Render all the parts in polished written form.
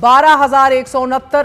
12,169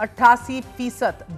88%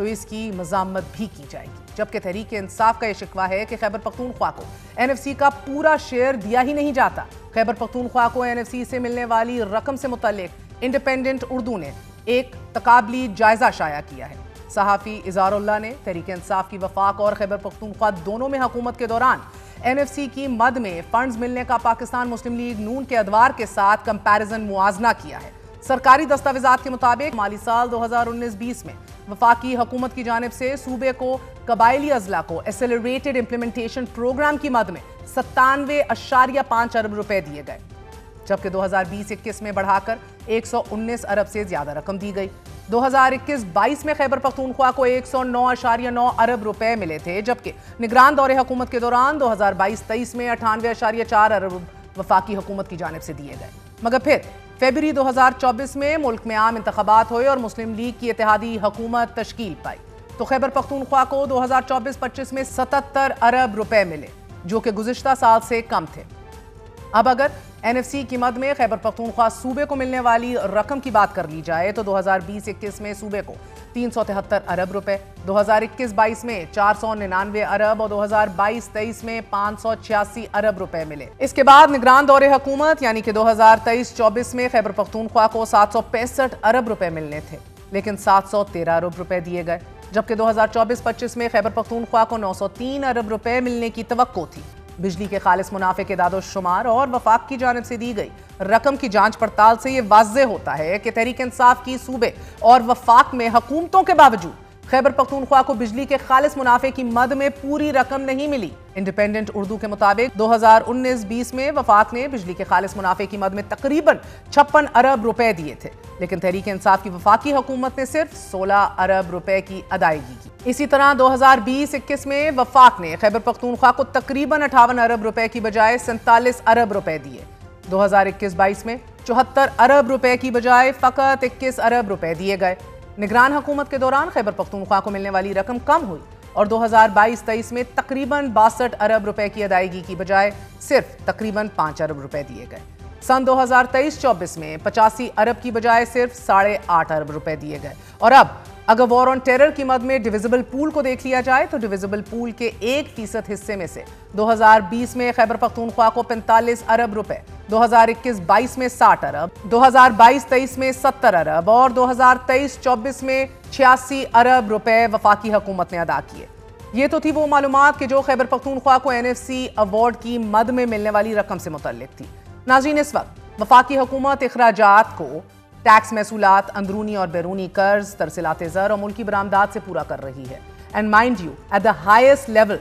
تو اس کی مذمت بھی کی جائے گی، جبکہ تحریک انصاف کا یہ شکوہ ہے کہ خیبر پختونخوا کو NFC کا پورا شیئر دیا ہی نہیں جاتا۔ خیبر پختونخوا کو NFC سے ملنے والی رقم سے متعلق انڈیپینڈنٹ اردو نے ایک تقابلی جائزہ شائع کیا ہے۔ صحافی اظہار اللہ نے تحریک انصاف کی وفاق اور خیبر پختونخوا دونوں میں حکومت کے دوران NFC کی مد میں فنڈز ملنے کا پاکستان مسلم لیگ نون کے ادوار کے ساتھ کمپیریزن موازنہ کیا ہے۔ سرکاری دستاویزات کے مطابق مالی سال 2019-20 میں وفاقی حکومت کی جانب سے صوبے کو قبائلی اضلاع کو ایسیلریٹڈ امپلیمنٹیشن پروگرام کی مد میں 97.5 ارب روپے دیے گئے، جبکہ 2020-21 میں بڑھا کر 119 ارب سے زیادہ رقم دی گئی۔ 2021-22 میں خیبر پختونخوا کو 109.9 ارب روپے ملے تھے، جبکہ نگران دور حکومت کے دوران 2022-23 میں 98.4 ارب وفاقی حکومت کی جانب سے دیے گئے، مگر پھر فیبری 2024 میں ملک میں عام انتخابات ہوئے اور مسلم لیگ کی اتحادی حکومت تشکیل پائی تو خیبر پختونخوا کو 2024-25 میں 77 ارب روپے ملے، جو کہ گزشتہ سال سے کم تھے۔ اب اگر NFC کی مد میں خیبر پختونخوا صوبے کو ملنے والی رقم کی بات کر لی جائے تو 2020-21 میں صوبے کو 373 ارب روپے، 2021-22 میں 499 ارب اور 2022-23 میں 586 ارب روپے ملے۔ اس کے بعد نگران دور حکومت یعنی کہ 2023-24 میں خیبر پختونخوا کو 765 ارب روپے ملنے تھے، لیکن 713 ارب روپے دیے گئے، جبکہ 2024-25 میں خیبر پختونخوا کو 903 ارب روپے ملنے کی توقع تھی۔ بجلی کے خالص منافع کے اعداد و شمار اور وفاق کی جانب سے دی گئی رقم کی جانچ پڑتال سے یہ واضح ہوتا ہے کہ تحریک انصاف کی صوبے اور وفاق میں حکومتوں کے باوجود خیبر پختونخوا کو بجلی کے خالص منافع کی مد میں پوری رقم نہیں ملی۔ انڈیپینڈنٹ اردو کے مطابق 2019-20 میں وفاق نے بجلی کے خالص منافع کی مد میں تقریباً 56 ارب روپے دیے تھے، لیکن تحریک انصاف کی وفاقی حکومت نے صرف 16 ارب روپے کی ادائیگی کی۔ اسی طرح 2020-21 میں وفاق نے خیبر پختونخوا کو تقریباً 58 ارب روپے کی بجائے 47 ارب روپے دیے۔ 2021-22 میں 74 ارب روپے کی بجائے فقط 21 ارب روپے دیے گئے۔ نگران حکومت کے دوران خیبر پختونخوا کو ملنے والی رقم کم ہوئی اور 2022-23 میں تقریباً 62 ارب روپے کی ادائیگی کی بجائے صرف تقریباً 5 ارب روپے دیے گئے۔ سن 2023-24 میں 85 ارب کی بجائے صرف 8.5 ارب روپے دیے گئے، اور اب اگر وار آن ٹیرر کی مد میں ڈویزبل پول کو دیکھ لیا جائے تو ڈویزبل پول کے 1% حصے میں سے 2020 میں خیبر پختونخوا کو 45 ارب روپے، 2021-22 میں 60 ارب، 2022-23 میں 70 ارب اور 2023-24 میں 86 ارب روپے وفاقی حکومت نے ادا کیے۔ یہ تو تھی وہ معلومات کہ جو خیبر پختونخوا کو NFC ایوارڈ کی مد میں ملنے والی رقم سے متعلق تھی۔ ناظرین، اس وقت وفاقی حکومت اخراجات کو ٹیکس محصولات، اندرونی اور بیرونی قرض، ترسیلات زر اور ملکی برآمدات سے پورا کر رہی ہے۔ And mind you, at the highest level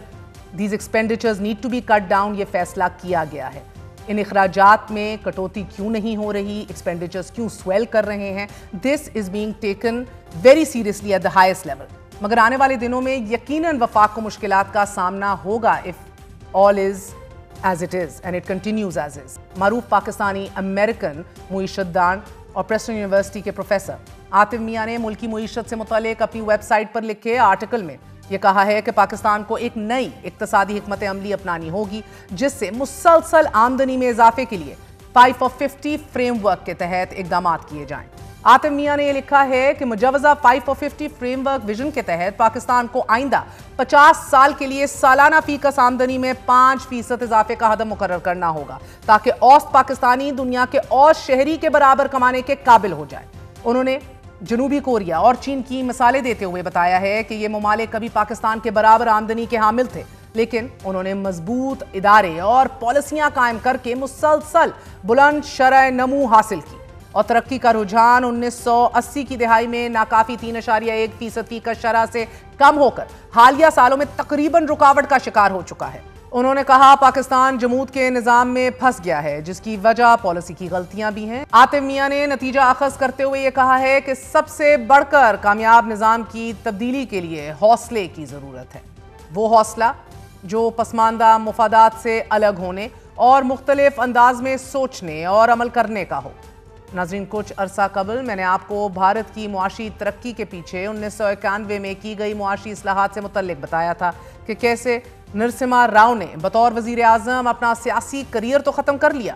these expenditures need to be cut down, یہ فیصلہ کیا گیا ہے۔ ان اخراجات میں کٹوتی کیوں نہیں ہو رہی، ایکسپینڈیچرز کیوں سویل کر رہے ہیں، this is being taken very seriously at the highest level. مگر آنے والے دنوں میں یقیناً وفاق کو مشکلات کا سامنا ہوگا if all is as it is and it continues as is۔ معروف پاکستانی امریکن معیشت دان اور پریسٹن یونیورسٹی کے پروفیسر عاطف میاں نے ملکی معیشت سے متعلق اپنی ویب سائٹ پر لکھے آرٹیکل میں یہ کہا ہے کہ پاکستان کو ایک نئی اقتصادی حکمت عملی اپنانی ہوگی جس سے مسلسل آمدنی میں اضافے کے لیے 5 for 50 فریم ورک کے تحت اقدامات کیے جائیں۔ عاطف میاں نے یہ لکھا ہے کہ مجوزہ 5 for 50 فریم ورک ویژن کے تحت پاکستان کو آئندہ 50 سال کے لیے سالانہ فی کس آمدنی میں 5% اضافے کا حد مقرر کرنا ہوگا تاکہ اوسط پاکستانی دنیا کے اوسط شہری کے برابر کمانے کے قابل ہو جائے۔ انہوں نے جنوبی کوریا اور چین کی مثالیں دیتے ہوئے بتایا ہے کہ یہ ممالک کبھی پاکستان کے برابر آمدنی کے حامل تھے، لیکن انہوں نے مضبوط ادارے اور پالیسیاں قائم کر کے مسلسل بلند شرح نمو حاصل کی اور ترقی کا رجحان 1980 کی دہائی میں ناکافی 3.1% کی شرح سے کم ہو کر حالیہ سالوں میں تقریباً رکاوٹ کا شکار ہو چکا ہے۔ انہوں نے کہا پاکستان جمود کے نظام میں پھنس گیا ہے جس کی وجہ پالیسی کی غلطیاں بھی ہیں۔ عاطف میاں نے نتیجہ اخذ کرتے ہوئے یہ کہا ہے کہ سب سے بڑھ کر کامیاب نظام کی تبدیلی کے لیے حوصلے کی ضرورت ہے، وہ حوصلہ جو پسماندہ مفادات سے الگ ہونے اور مختلف انداز میں سوچنے اور عمل کرنے کا ہو۔ ناظرین، کچھ عرصہ قبل میں نے آپ کو بھارت کی معاشی ترقی کے پیچھے 1991 میں کی گئی معاشی اصلاحات سے متعلق بتایا تھا کہ کیسے نرسمہا راؤ نے بطور وزیر اعظم اپنا سیاسی کریئر تو ختم کر لیا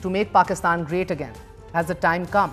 to make Pakistan great again, has the time come?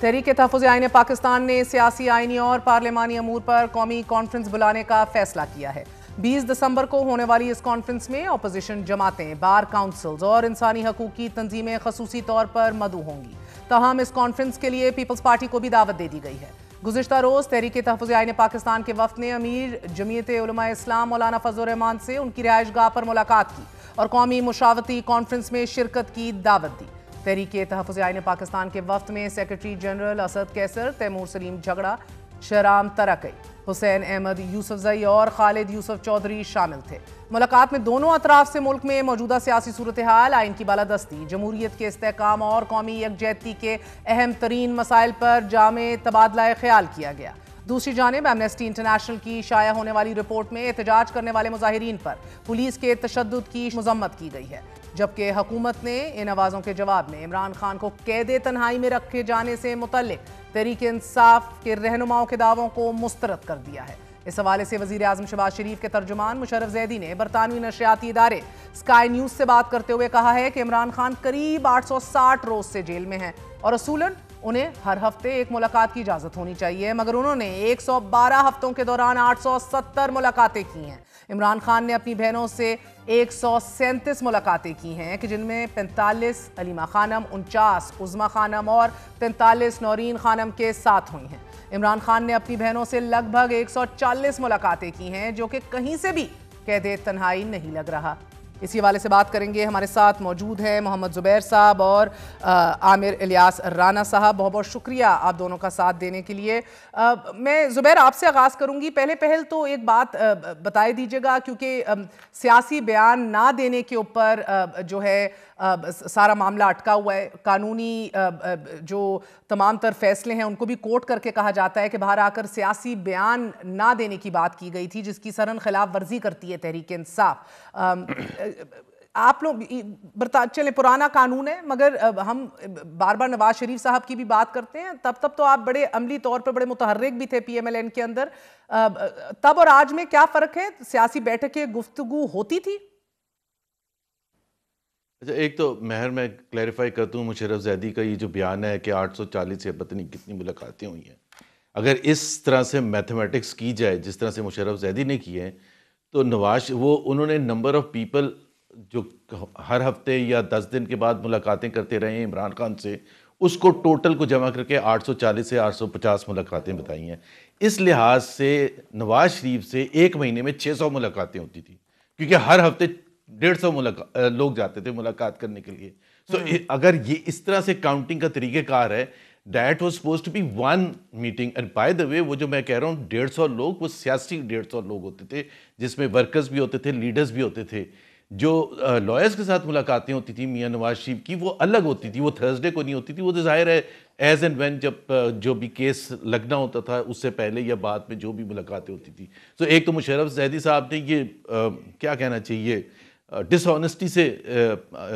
تحریک تحفظ آئین پاکستان نے سیاسی آئینی اور پارلیمانی امور پر قومی کانفرنس بلانے کا فیصلہ کیا ہے۔ 20 دسمبر کو ہونے والی اس کانفرنس میں اپوزیشن جماعتیں، بار کاؤنسلز اور انسانی حقوق کی تنظیمیں خصوصی طور پر مدعو ہوں گی۔ تاہم اس کانفرنس کے لیے پیپلز پارٹی کو بھی دعوت دے دی گئی ہے۔ گزشتہ روز تحریک تحفظ آئین پاکستان کے وفد نے امیر جمعیت علماء اسلام مولانا فضل الرحمان سے ان کی رہائش گاہ پر ملاقات کی اور قومی مشاورتی کانفرنس میں شرکت کی دعوت دی۔ تحریک تحفظ آئین پاکستان کے وفد میں سیکرٹری جنرل اسد کیسر، تیمور سلیم جھگڑا، شہرام ترکی، حسین احمد یوسفزئی اور خالد یوسف چودھری شامل تھے۔ ملاقات میں دونوں اطراف سے ملک میں موجودہ سیاسی صورتحال، آئین کی بالادستی، جمہوریت کے استحکام اور قومی یکجہتی کے اہم ترین مسائل پر جامع تبادلہ خیال کیا گیا۔ دوسری جانب ایمنسٹی انٹرنیشنل کی شائع ہونے والی رپورٹ میں احتجاج کرنے والے مظاہرین پر پولیس کے تشدد کی مذمت کی گئی ہے، جبکہ حکومت نے ان آوازوں کے جواب میں عمران خان کو قید تنہائی میں رکھے جانے سے متعلق تحریک انصاف کے رہنماؤں کے دعووں کو مسترد کر دیا ہے۔ اس حوالے سے وزیر اعظم شہباز شریف کے ترجمان مشرف زیدی نے برطانوی نشریاتی ادارے اسکائی نیوز سے بات کرتے ہوئے کہا ہے کہ عمران خان قریب 860 روز سے جیل میں ہیں اور اصولاً انہیں ہر ہفتے ایک ملاقات کی اجازت ہونی چاہیے، مگر انہوں نے 112 ہفتوں کے دوران 870 ملاقاتیں کی ہیں۔ عمران خان نے اپنی بہنوں سے 137 ملاقاتیں کی ہیں کہ جن میں 45 علیمہ خانم، 49 عظمیٰ خانم اور 43 نورین خانم کے ساتھ ہوئی ہیں۔ عمران خان نے اپنی بہنوں سے لگ بھگ 140 ملاقاتیں کی ہیں، جو کہ کہیں سے بھی قید تنہائی نہیں لگ رہا۔ اسی حوالے سے بات کریں گے، ہمارے ساتھ موجود ہیں محمد زبیر صاحب اور عامر الیاس رانا صاحب۔ بہت بہت شکریہ آپ دونوں کا ساتھ دینے کے لیے۔ میں زبیر آپ سے آغاز کروں گی۔ پہل تو ایک بات بتائے دیجیے گا، کیونکہ سیاسی بیان نہ دینے کے اوپر جو ہے سارا معاملہ اٹکا ہوا ہے۔ قانونی جو تمام تر فیصلے ہیں ان کو بھی کوٹ کر کے کہا جاتا ہے کہ باہر آ کر سیاسی بیان نہ دینے کی بات کی گئی تھی، جس کی سرن خلاف ورزی کرتی ہے تحریک انصاف۔ آپ لوگ چلیں پرانا قانون ہے، مگر ہم بار بار نواز شریف صاحب کی بھی بات کرتے ہیں، تب تو آپ بڑے عملی طور پر بڑے متحرک بھی تھے پی ایم ایل این کے اندر۔ تب اور آج میں کیا فرق ہے؟ سیاسی بیٹھکیں گفتگو ہوتی تھی؟ اچھا، ایک تو مہر میں کلیریفائی کرتا ہوں، مشرف زیدی کا یہ جو بیان ہے کہ 840 سے پتہ نہیں کتنی ملاقاتیں ہوئی ہیں، اگر اس طرح سے میتھمیٹکس کی جائے جس طرح سے مشرف زیدی نے کی ہے، تو انہوں نے نمبر آف پیپل جو ہر ہفتے یا 10 دن کے بعد ملاقاتیں کرتے رہے ہیں عمران خان سے، اس کو ٹوٹل کو جمع کر کے 840 سے 850 ملاقاتیں بتائی ہیں۔ اس لحاظ سے نواز شریف سے ایک مہینے میں 600 ملاقاتیں ہوتی تھی، کیونکہ ہر ہفتے 150 لوگ جاتے تھے ملاقات کرنے کے لیے۔ سو اگر یہ اس طرح سے کاؤنٹنگ کا طریقہ کار ہے، that was supposed to be one meeting, and by the way وہ جو میں کہہ رہا ہوں 150 لوگ، وہ سیاسی 150 لوگ ہوتے تھے، جس میں ورکرز بھی ہوتے تھے، لیڈرز بھی ہوتے تھے۔ جو لائرز کے ساتھ ملاقاتیں ہوتی تھیں میاں نواز شریف کی، وہ الگ ہوتی تھی، وہ تھرسڈے کو نہیں ہوتی تھی، وہ تو ظاہر ہے ایز اینڈ وین جب جو بھی کیس لگنا ہوتا تھا اس سے پہلے یا بعد میں جو بھی ملاقاتیں ہوتی تھی۔ سو ایک تو مشرف زیدی صاحب نے یہ کیا کہنا چاہیے ڈس آنیسٹی سے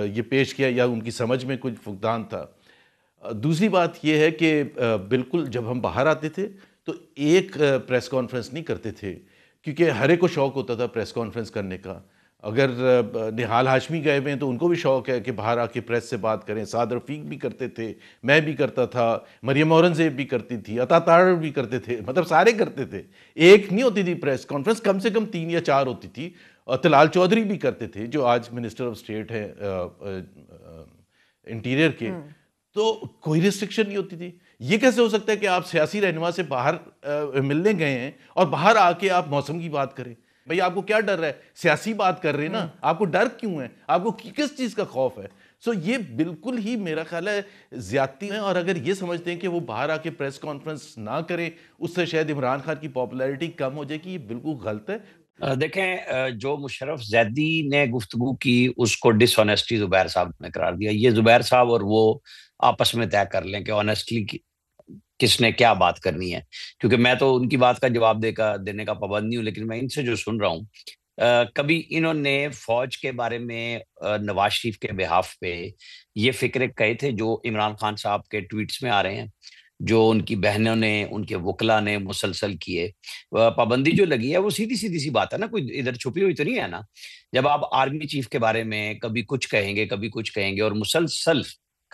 یہ پیش کیا، یا ان کی سمجھ میں کچھ فقدان تھا۔ دوسری بات یہ ہے کہ بالکل جب ہم باہر آتے تھے تو ایک پریس کانفرنس نہیں کرتے تھے، کیونکہ ہر ایک کو شوق ہوتا تھا پریس کانفرنس کرنے کا۔ اگر نہال ہاشمی گئے ہوئے ہیں تو ان کو بھی شوق ہے کہ باہر آ کے پریس سے بات کریں۔ سعد رفیق بھی کرتے تھے، میں بھی کرتا تھا، مریم اورنگزیب بھی کرتی تھی، عطا تارڑ بھی کرتے تھے، مطلب سارے کرتے تھے۔ ایک نہیں ہوتی تھی پریس کانفرنس، کم سے کم 3 یا 4 ہوتی تھی۔ اور طلال چودھری بھی کرتے تھے جو آج منسٹر آف اسٹیٹ ہیں انٹیریئر کے، تو کوئی ریسٹرکشن نہیں ہوتی تھی۔ یہ کیسے ہو سکتا ہے کہ آپ سیاسی رہنما سے باہر ملنے گئے ہیں اور باہر آ کے آپ موسم کی بات کریں؟ بھئی آپ کو کیا ڈر ہے؟ سیاسی بات کر رہے ہیں نا، آپ کو ڈر کیوں ہے؟ آپ کو کس چیز کا خوف ہے؟ سو یہ بالکل ہی میرا خیال ہے زیادتی ہے، اور اگر یہ سمجھتے ہیں کہ وہ باہر آ کے پریس کانفرنس نہ کریں اس سے شاید عمران خان کی پاپولیرٹی کم ہو جائے گی، یہ بالکل غلط ہے۔ دیکھیں، جو مشرف زیدی نے گفتگو کی اس کو ڈس آنیسٹی زبیر صاحب نے قرار دیا۔ یہ زبیر صاحب اور وہ آپس میں طے کر لیں کہ آنیسٹلی کس نے کیا بات کرنی ہے، کیونکہ میں تو ان کی بات کا جواب دینے کا پابند نہیں ہوں، لیکن میں ان سے جو سن رہا ہوں، کبھی انہوں نے فوج کے بارے میں نواز شریف کے بہاف پہ یہ فکرے کہے تھے جو عمران خان صاحب کے ٹویٹس میں آ رہے ہیں، جو ان کی بہنوں نے، ان کے وکلا نے مسلسل کیے؟ پابندی جو لگی ہے وہ سیدھی سی بات ہے نا، کوئی ادھر چھپی ہوئی تو نہیں ہے نا۔ جب آپ آرمی چیف کے بارے میں کبھی کچھ کہیں گے کبھی کچھ کہیں گے، اور مسلسل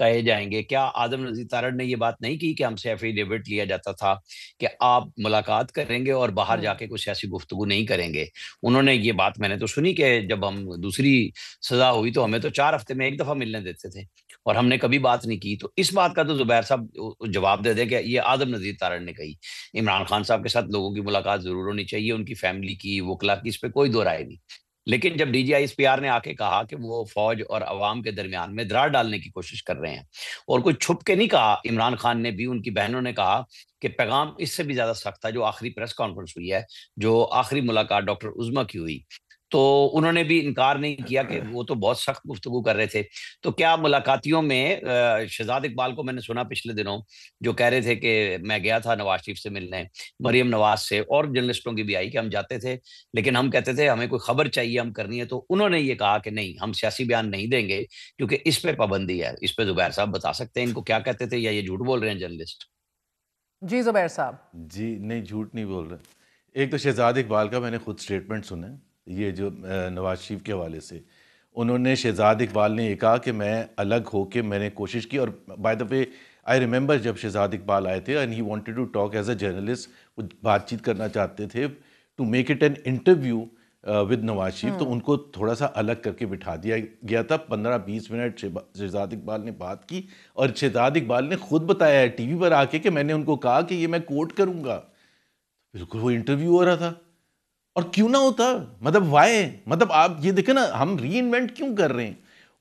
کہے جائیں گے. کیا آدم نذیر تارڑ نے یہ بات نہیں کی کہ ہم سے ایفیڈیوٹ لیا جاتا تھا کہ آپ ملاقات کریں گے اور باہر جا کے کوئی سیاسی گفتگو نہیں کریں گے؟ انہوں نے یہ بات میں نے تو سنی کہ جب ہم دوسری سزا ہوئی تو ہمیں تو 4 ہفتے میں 1 دفعہ ملنے دیتے تھے اور ہم نے کبھی بات نہیں کی. تو اس بات کا تو زبیر صاحب جواب دے دیں کہ یہ آدم نذیر تارڑ نے کہی. عمران خان صاحب کے ساتھ لوگوں کی ملاقات ضرور ہونی چاہیے, ان کی فیملی کی, وکلا کی, اس پہ کوئی دو رائے نہیں. لیکن جب D G I S P R نے آ کے کہا کہ وہ فوج اور عوام کے درمیان میں دراڑ ڈالنے کی کوشش کر رہے ہیں, اور کوئی چھپ کے نہیں کہا, عمران خان نے بھی, ان کی بہنوں نے کہا کہ پیغام اس سے بھی زیادہ سخت تھا جو آخری پریس کانفرنس ہوئی ہے, جو آخری ملاقات ڈاکٹر عظما کی ہوئی, تو انہوں نے بھی انکار نہیں کیا کہ وہ تو بہت سخت گفتگو کر رہے تھے. تو کیا ملاقاتیوں میں شہزاد اقبال کو میں نے سنا پچھلے دنوں جو کہہ رہے تھے کہ میں گیا تھا نواز شریف سے ملنے, مریم نواز سے, اور جرنلسٹوں کی بھی آئی کہ ہم جاتے تھے لیکن ہم کہتے تھے ہمیں کوئی خبر چاہیے, ہم کرنی ہے, تو انہوں نے یہ کہا کہ نہیں, ہم سیاسی بیان نہیں دیں گے کیونکہ اس پہ پابندی ہے. اس پہ زبیر صاحب بتا سکتے ہیں ان کو کیا کہتے تھے, یا یہ جھوٹ بول رہے ہیں جرنلسٹ؟ جی زبیر صاحب. جی نہیں, جھوٹ نہیں بول رہے. ایک تو شہزاد اقبال کا میں نے خود سٹیٹمنٹ سنا ہے, یہ جو نواز شریف کے حوالے سے انہوں نے, شہزاد اقبال نے یہ کہا کہ میں الگ ہو کے میں نے کوشش کی. اور by the way I remember جب شہزاد اقبال آئے تھے and he wanted to talk as a journalist, وہ بات چیت کرنا چاہتے تھے to make it an interview with Nawaz Sharif, تو ان کو تھوڑا سا الگ کر کے بٹھا دیا گیا تھا. 15-20 منٹ شہزاد اقبال نے بات کی, اور شہزاد اقبال نے خود بتایا ہے ٹی وی پر آ کے کہ میں نے ان کو کہا کہ یہ میں کوٹ کروں گا. بالکل وہ انٹرویو ہو رہا تھا, اور کیوں نہ ہوتا, مطلب وائے, مطلب آپ یہ دیکھیں نا, ہم ری انوینٹ کیوں کر رہے ہیں,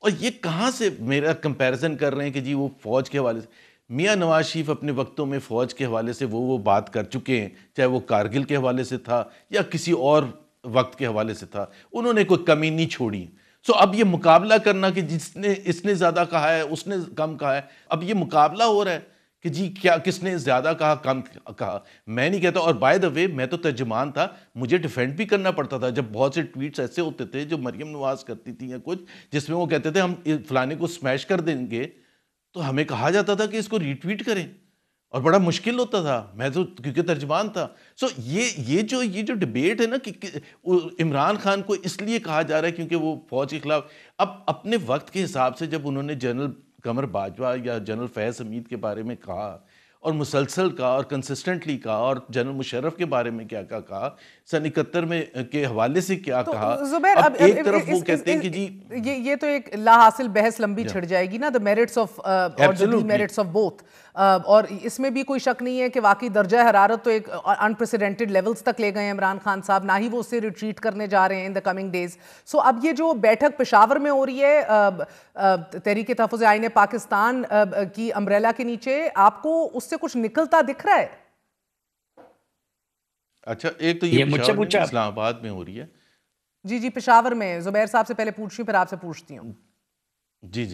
اور یہ کہاں سے میرا کمپیریزن کر رہے ہیں کہ جی وہ فوج کے حوالے سے. میاں نواز شریف اپنے وقتوں میں فوج کے حوالے سے وہ بات کر چکے ہیں, چاہے وہ کارگل کے حوالے سے تھا یا کسی اور وقت کے حوالے سے تھا, انہوں نے کوئی کمی نہیں چھوڑی. سو اب یہ مقابلہ کرنا کہ اس نے زیادہ کہا ہے, اس نے کم کہا ہے, اب یہ مقابلہ ہو رہا ہے کہ جی کیا کس نے زیادہ کہا کم کہا. میں نہیں کہتا, اور بائی دا وے میں تو ترجمان تھا, مجھے ڈیفینڈ بھی کرنا پڑتا تھا جب بہت سے ٹویٹس ایسے ہوتے تھے جو مریم نواز کرتی تھی یا کچھ, جس میں وہ کہتے تھے ہم فلانے کو سمیش کر دیں گے, تو ہمیں کہا جاتا تھا کہ اس کو ری ٹویٹ کریں, اور بڑا مشکل ہوتا تھا, میں تو کیونکہ ترجمان تھا. سو یہ جو ڈبیٹ ہے نا کہ عمران خان کو اس لیے کہا جا رہا ہے کیونکہ وہ فوج کے خلاف, اب اپنے وقت کے حساب سے جب انہوں نے جنرل قمر باجوہ یا جنرل فیض حمید کے بارے میں کہا, اور مسلسل کہا اور کنسسٹنٹلی کہا, اور جنرل مشرف کے بارے میں کیا کہا, سن 71 میں کے حوالے سے کیا کہا. اب ایک طرف وہ کہتے ہیں کہ جی یہ تو ایک لا حاصل بحث لمبی چھڑ جائے گی نا, the merits of اور the demerits of both, اور اس میں بھی کوئی شک نہیں ہے کہ واقعی درجہ حرارت تو ایک unprecedented levels تک لے گئے ہیں عمران خان صاحب, نہ ہی وہ اس سے ریٹریٹ کرنے جا رہے ہیں in the coming days. سو اب یہ جو بیٹھک پشاور میں ہو رہی ہے تحریک تحفظ آئین پاکستان کی امبریلا کے نیچے, آپ کو اس سے کچھ نکلتا دکھ رہا ہے؟ اچھا, ایک تو یہ پشاور میں, اسلام آباد میں ہو رہی ہے. جی پشاور میں. زبیر صاحب سے پہلے پوچھ رہی ہوں پھر آپ سے پوچھتی ہوں. جی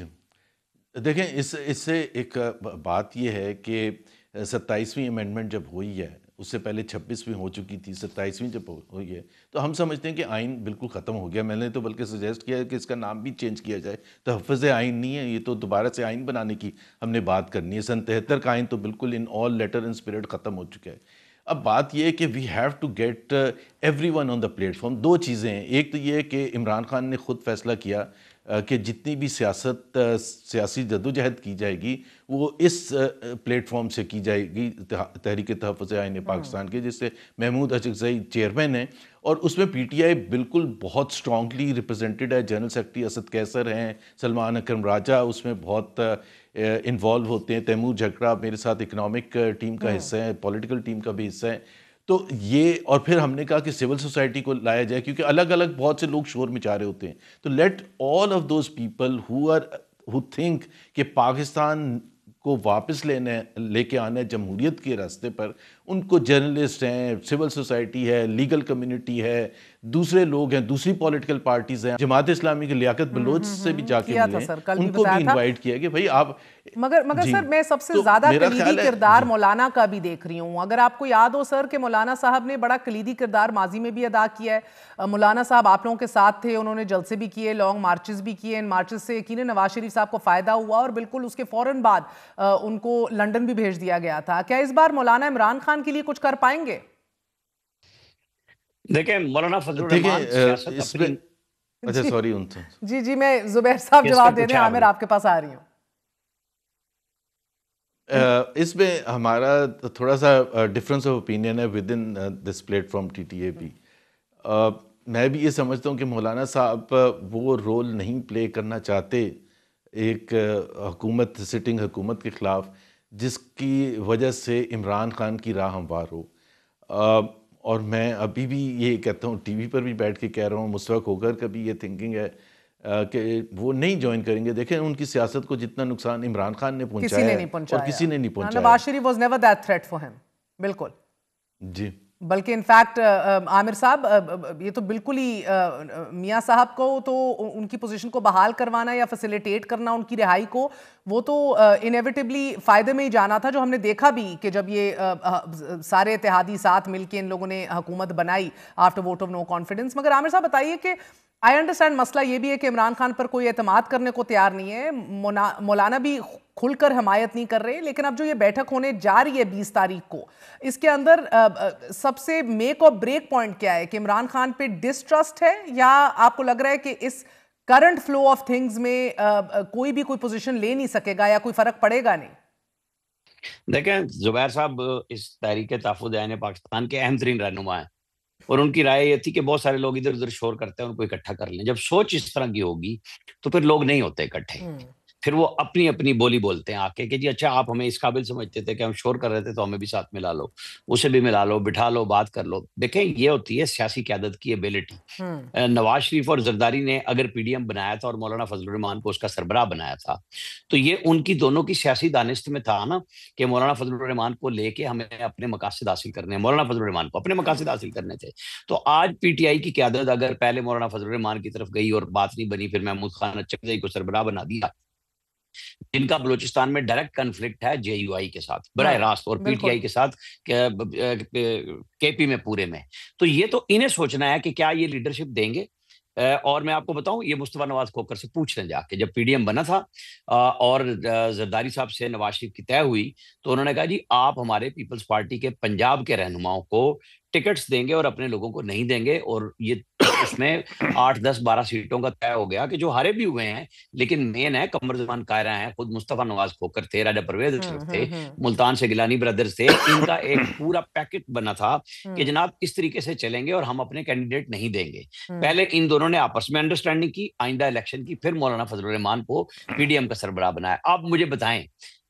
دیکھیں اس سے ایک بات یہ ہے کہ 27ویں امینڈمنٹ جب ہوئی ہے, اس سے پہلے 26ویں ہو چکی تھی, 27ویں جب ہوئی ہے تو ہم سمجھتے ہیں کہ آئین بالکل ختم ہو گیا. میں نے تو بلکہ سجیسٹ کیا ہے کہ اس کا نام بھی چینج کیا جائے, تحفظ آئین نہیں ہے یہ, تو دوبارہ سے آئین بنانے کی ہم نے بات کرنی ہے. سن 73 کا آئین تو بالکل ان آل لیٹر ان اسپرٹ ختم ہو چکا ہے. اب بات یہ ہے کہ we have to get everyone on the platform. دو چیزیں ہیں, ایک تو یہ ہے کہ عمران خان نے خود فیصلہ کیا کہ جتنی بھی سیاسی جدوجہد کی جائے گی وہ اس پلیٹ فارم سے کی جائے گی, تحریک تحفظ آئین پاکستان کے, جس سے محمود اچکزئی چیئرمین ہیں, اور اس میں پی ٹی آئی بالکل بہت سٹرونگلی ریپرزینٹڈ ہے. جنرل سیکرٹری اسد کیسر ہیں, سلمان اکرم راجہ اس میں بہت انوالو ہوتے ہیں, تیمور جھگڑا میرے ساتھ اکنامک ٹیم کا حصہ ہے, پولیٹیکل ٹیم کا بھی حصہ ہے. تو یہ, اور پھر ہم نے کہا کہ سول سوسائٹی کو لایا جائے کیونکہ الگ الگ بہت سے لوگ شور مچا رہے ہوتے ہیں. تو let all of those people who think کہ پاکستان کو واپس لے کے آنا ہے جمہوریت کے راستے پر, ان کو جرنلسٹ ہیں, سول سوسائٹی ہے, لیگل کمیونٹی ہے, دوسرے لوگ ہیں, دوسری پولیٹیکل پارٹیز ہیں, جماعت اسلامی کے لیاقت بلوچ سے بھی جا کے ملے, ان کو بھی انوائٹ کیا کہ بھئی آپ. مگر سر میں سب سے زیادہ کلیدی کردار مولانا کا بھی دیکھ رہی ہوں. اگر آپ کو یاد ہو سر کہ مولانا صاحب نے بڑا کلیدی کردار ماضی میں بھی ادا کیا ہے. مولانا صاحب آپ لوگوں کے ساتھ تھے, انہوں نے جلسے بھی کیے, لانگ مارچز بھی کیے, ان مارچز سے یقیناً نواز شریف صاحب کو فائدہ ہوا, اور بالکل اس کے فوراً بعد ان کو لنڈن بھی بھیج دیا گیا تھا. کیا اس بار مولانا عمران خان کے لیے کچھ کر پائیں گے؟ دیکھیں مولانا فضل الرحمان سیاست اپنی, جی میں زبیر صاحب جواب دے دیں, عامر آپ کے پاس آ رہی ہوں. اس میں ہمارا تھوڑا سا ڈفرینس آف اوپینین ہے with in this plate form T T A بھی. میں بھی یہ سمجھتا ہوں کہ مولانا صاحب وہ رول نہیں پلے کرنا چاہتے ایک حکومت سٹنگ حکومت کے خلاف جس کی وجہ سے عمران خان کی راہ ہموار ہو. اور میں ابھی بھی یہ کہتا ہوں, ٹی وی پر بھی بیٹھ کے کہہ رہا ہوں, مشفق ہو کر کبھی یہ تھنکنگ ہے کہ وہ نہیں جوائن کریں گے. دیکھیں ان کی سیاست کو جتنا نقصان عمران خان نے پہنچایا ہے اور کسی نے نہیں پہنچایا. Nawaz Sharif was never that threat for him. بالکل جی, بلکہ انفیکٹ عامر صاحب یہ تو بالکل ہی میاں صاحب کو تو ان کی پوزیشن کو بحال کروانا یا فیسیلیٹیٹ کرنا ان کی رہائی کو, وہ تو انیویٹبلی فائدے میں ہی جانا تھا, جو ہم نے دیکھا بھی کہ جب یہ سارے اتحادی ساتھ مل کے ان لوگوں نے حکومت بنائی after vote of no confidence. مگر عامر صاحب بتائیے کہ آئی انڈرسٹینڈ مسئلہ یہ بھی ہے کہ عمران خان پر کوئی اعتماد کرنے کو تیار نہیں ہے, مولانا بھی کھل کر حمایت نہیں کر رہے, لیکن اب جو یہ بیٹھک ہونے جا رہی ہے 20 تاریخ کو, اس کے اندر سب سے میک اور بریک پوائنٹ کیا ہے کہ عمران خان پہ ڈسٹرسٹ ہے, یا آپ کو لگ رہا ہے کہ اس کرنٹ فلو آف تھنگز میں کوئی بھی کوئی پوزیشن لے نہیں سکے گا یا کوئی فرق پڑے گا نہیں؟ دیکھیں زبیر صاحب اس تحریک تحفظ عین پاکستان کے اہم ترین رہنما ہیں, اور ان کی رائے یہ تھی کہ بہت سارے لوگ ادھر ادھر شور کرتے ہیں, ان کو اکٹھا کر لیں. جب سوچ اس طرح کی ہوگی تو پھر لوگ نہیں ہوتے اکٹھے, پھر وہ اپنی اپنی بولی بولتے ہیں آ کے کہ جی اچھا آپ ہمیں اس قابل سمجھتے تھے کہ ہم شور کر رہے تھے تو ہمیں بھی ساتھ ملا لو, اسے بھی ملا لو, بٹھا لو, بات کر لو. دیکھیں یہ ہوتی ہے سیاسی قیادت کی ایبلٹی. نواز شریف اور زرداری نے اگر پی ڈی ایم بنایا تھا اور مولانا فضل الرحمان کو اس کا سربراہ بنایا تھا, تو یہ ان کی دونوں کی سیاسی دانست میں تھا نا کہ مولانا فضل الرحمان کو لے کے ہمیں اپنے مقاصد حاصل کرنے ہیں, مولانا فضل الرحمان کو اپنے مقاصد حاصل کرنے تھے. تو آج پی ٹی آئی کی قیادت اگر پہلے مولانا فضل الرحمان کی طرف گئی اور بات نہیں بنی, پھر محمود خان اچکزئی کو سربراہ بنا دیا, جن کا بلوچستان میں ڈائریکٹ کنفلکٹ ہے جے یو آئی کے ساتھ براہ راست اور پی ٹی آئی کے ساتھ کے پی میں پورے میں, تو یہ تو انہیں سوچنا ہے کہ کیا یہ لیڈرشپ دیں گے. اور میں آپ کو بتاؤں, یہ مصطفیٰ نواز کھوکر سے پوچھ لیں جا کے, جب پی ڈی ایم بنا تھا اور زرداری صاحب سے نواز شریف کی طے ہوئی تو انہوں نے کہا جی آپ ہمارے پیپلز پارٹی کے پنجاب کے رہنماؤں کو ٹکٹس دیں گے اور اپنے لوگوں کو نہیں دیں گے. اور یہ اس میں 8 10 12 سیٹوں کا طے ہو گیا کہ جو ہارے بھی ہوئے ہیں, لیکن مین ہے قمر زمان قائرہ ہیں, خود مصطفیٰ نواز کھوکر تھے, راجہ پرویز تھے, ملتان سے گیلانی برادرز تھے. ان کا ایک پورا پیکٹ بنا تھا کہ جناب اس طریقے سے چلیں گے اور ہم اپنے کینڈیڈیٹ نہیں دیں گے. پہلے ان دونوں نے آپس میں انڈرسٹینڈنگ کی, آئندہ الیکشن کی, پھر مولانا فضل الرحمان کو پی ڈی ایم کا سربراہ بنایا. آپ مجھے بتائیں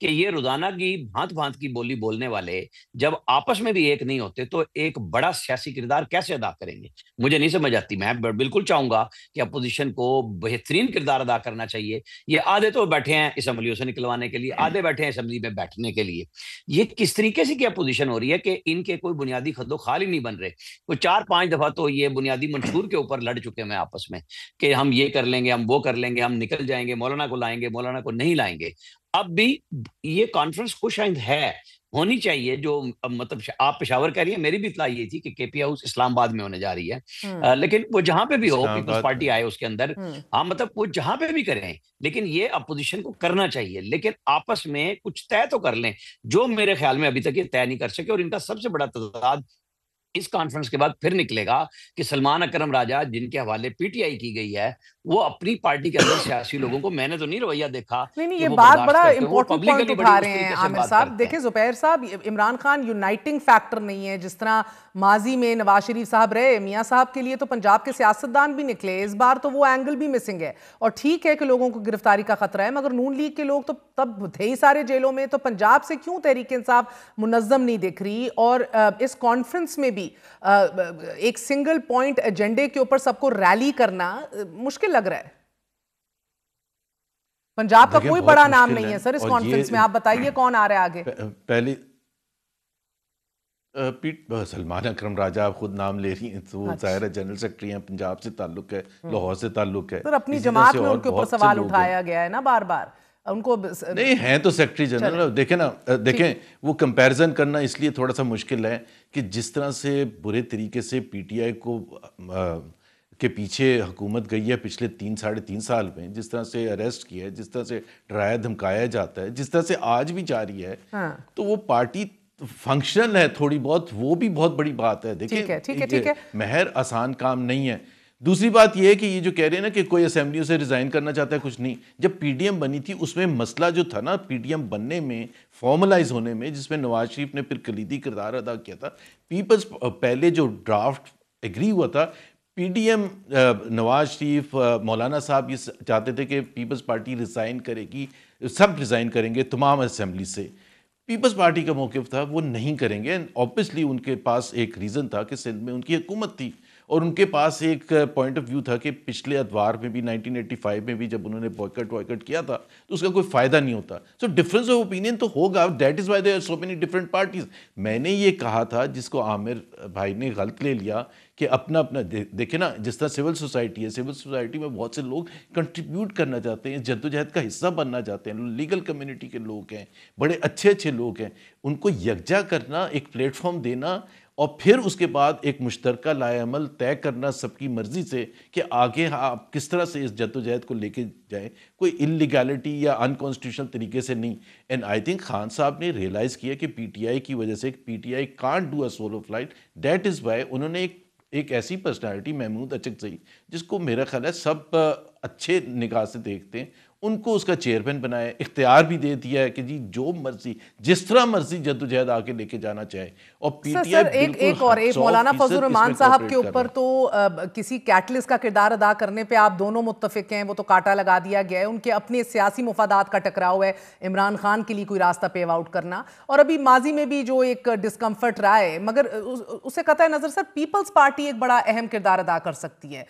کہ یہ روزانہ کی بھانت بھانت کی بولی بولنے والے جب آپس میں بھی ایک نہیں ہوتے تو ایک بڑا سیاسی کردار کیسے ادا کریں گے؟ مجھے نہیں سمجھ آتی. میں بالکل چاہوں گا کہ اپوزیشن کو بہترین کردار ادا کرنا چاہیے. یہ آدھے تو بیٹھے ہیں اسمبلیوں سے نکلوانے کے لیے, آدھے بیٹھے ہیں اسمبلی میں بیٹھنے کے لیے. یہ کس طریقے سے کی اپوزیشن ہو رہی ہے کہ ان کے کوئی بنیادی خد و خال ہی نہیں بن رہے. کوئی 4-5 دفعہ تو یہ بنیادی منشور کے اوپر لڑ چکے ہیں آپس میں کہ ہم یہ کر لیں گے, ہم وہ کر لیں گے, ہم نکل جائیں گے, مولانا کو لائیں گے, مولانا کو نہیں لائیں گے. اب بھی یہ کانفرنس خوش آئند ہے, ہونی چاہیے. جو مطلب آپ پشاور کہہ رہی ہیں, میری بھی اطلاع یہ تھی کہ کے پی ہاؤس اسلام آباد میں ہونے جا رہی ہے, لیکن وہ جہاں پہ بھی ہو, پیپلز پارٹی آئے اس کے اندر, ہاں مطلب وہ جہاں پہ بھی کریں, لیکن یہ اپوزیشن کو کرنا چاہیے, لیکن آپس میں کچھ طے تو کر لیں, جو میرے خیال میں ابھی تک یہ طے نہیں کر سکے. اور ان کا سب سے بڑا تضاد اس کانفرنس کے بعد پھر نکلے گا کہ سلمان اکرم راجہ جن کے حوالے پی ٹی آئی کی گئی ہے, وہ اپنی پارٹی کے اندر سیاسی لوگوں کو, میں نے تو نہیں رویہ دیکھا. نہیں یہ بات بڑا امپورٹنٹ پوائنٹ اٹھا رہے ہیں عامر صاحب. دیکھیں زبیر صاحب, عمران خان یونائٹنگ فیکٹر نہیں ہے جس طرح ماضی میں نواز شریف صاحب رہے. میاں صاحب کے لیے تو پنجاب کے سیاستدان بھی نکلے, اس بار تو وہ اینگل بھی مسنگ ہے. اور ٹھیک ہے کہ لوگوں کو گرفتاری کا خطرہ ہے, مگر نون لیگ کے لوگ تو تب تھے ہی سارے جیلوں میں, تو پنجاب سے کیوں تحریک انصاف منظم نہیں دکھ رہی؟ اور اس کانفرنس میں بھی ایک سنگل پوائنٹ ایجنڈے کے اوپر سب کو ریلی کرنا مشکل لگ رہا ہے. پنجاب کا کوئی بڑا نام نہیں ہے سر اس کانفرنس میں, آپ بتائیے کون آ رہا ہے آگے؟ پہلی سلمان اکرم راجہ آپ خود نام لے رہی ہیں, تو وہ ظاہر ہے جنرل سیکرٹری ہیں, پنجاب سے تعلق ہے, لاہور سے تعلق ہے. سر اپنی جماعت میں ان کے اوپر سوال اٹھایا گیا ہے نا بار بار, ان کو نہیں ہیں تو سیکرٹری جنرل. دیکھیں نا, دیکھیں وہ کمپیریزن کرنا اس لیے تھوڑا سا مشکل ہے کہ جس طرح سے برے طریقے سے پی ٹی آئی کو کے پیچھے حکومت گئی ہے پچھلے 3-3.5 سال میں, جس طرح سے اریسٹ کیا ہے, جس طرح سے ڈرایا دھمکایا جاتا ہے, جس طرح سے آج بھی جاری ہے, تو وہ پارٹی فنکشنل ہے تھوڑی بہت, وہ بھی بہت بڑی بات ہے. دیکھیں مہر آسان کام نہیں ہے. دوسری بات یہ ہے کہ یہ جو کہہ رہے ہیں نا کہ کوئی اسمبلیوں سے ریزائن کرنا چاہتا ہے، کچھ نہیں. جب پی ڈی ایم بنی تھی اس میں مسئلہ جو تھا نا پی ڈی ایم بننے میں، فارملائز ہونے میں، جس میں نواز شریف نے پھر کلیدی کردار ادا کیا تھا. پیپلز پہلے جو ڈرافٹ ایگری ہوا تھا، P D M Nawaz Sharif مولانا صاحب یہ چاہتے تھے کہ پیپلز پارٹی ریزائن کرے گی، سب ریزائن کریں گے تمام اسمبلی سے. پیپلز پارٹی کا موقف تھا وہ نہیں کریں گے. اوبیسلی ان کے پاس ایک ریزن تھا کہ سندھ میں ان کی حکومت تھی، اور ان کے پاس ایک پوائنٹ آف ویو تھا کہ پچھلے ادوار میں بھی 1985 میں بھی جب انہوں نے بوائکٹ کیا تھا تو اس کا کوئی فائدہ نہیں ہوتا. سو ڈفرینس آف اوپینین تو ہوگا، that is why there are so many different parties. میں نے یہ کہا تھا جس کو عامر بھائی نے غلط لے لیا کہ اپنا دیکھیں نا، جس طرح سول سوسائٹی ہے، سول سوسائٹی میں بہت سے لوگ کنٹریبیوٹ کرنا چاہتے ہیں، جدوجہد کا حصہ بننا چاہتے ہیں، لیگل کمیونٹی کے لوگ ہیں، بڑے اچھے اچھے لوگ ہیں. ان کو یکجا کرنا، ایک پلیٹ فارم دینا، اور پھر اس کے بعد ایک مشترکہ لائحہ عمل طے کرنا سب کی مرضی سے کہ آگے آپ کس طرح سے اس جدوجہد کو لے کے جائیں، کوئی انلیگیلٹی یا انکانسٹیٹیوشنل طریقے سے نہیں. اینڈ آئی تھنک خان صاحب نے ریئلائز کیا کہ پی ٹی آئی کی وجہ سے P T I can't do a solo flight. That is why انہوں نے ایک ایسی پرسنالٹی محمود اچکزئی، جس کو میرا خیال ہے سب اچھے نگاہ سے دیکھتے ہیں، ان کو اس کا چیئرمین بنایا، اختیار بھی دے دیا ہے کہ جی جو مرضی جس طرح مرضی جدوجہد آگے لے کے جانا چاہے. اور پی ٹی آئی ایک اور ایک مولانا فضل الرحمان صاحب کے اوپر تو کسی کیٹلسٹ کا کردار ادا کرنے پہ آپ دونوں متفق ہیں، وہ تو کاٹا لگا دیا گیا ہے. ان کے اپنے سیاسی مفادات کا ٹکراؤ ہے، عمران خان کے لیے کوئی راستہ پیو آؤٹ کرنا، اور ابھی ماضی میں بھی جو ایک ڈسکمفرٹ رہا ہے، مگر اسے قطع نظر سر پیپلز پارٹی ایک بڑا اہم کردار ادا کر سکتی ہے.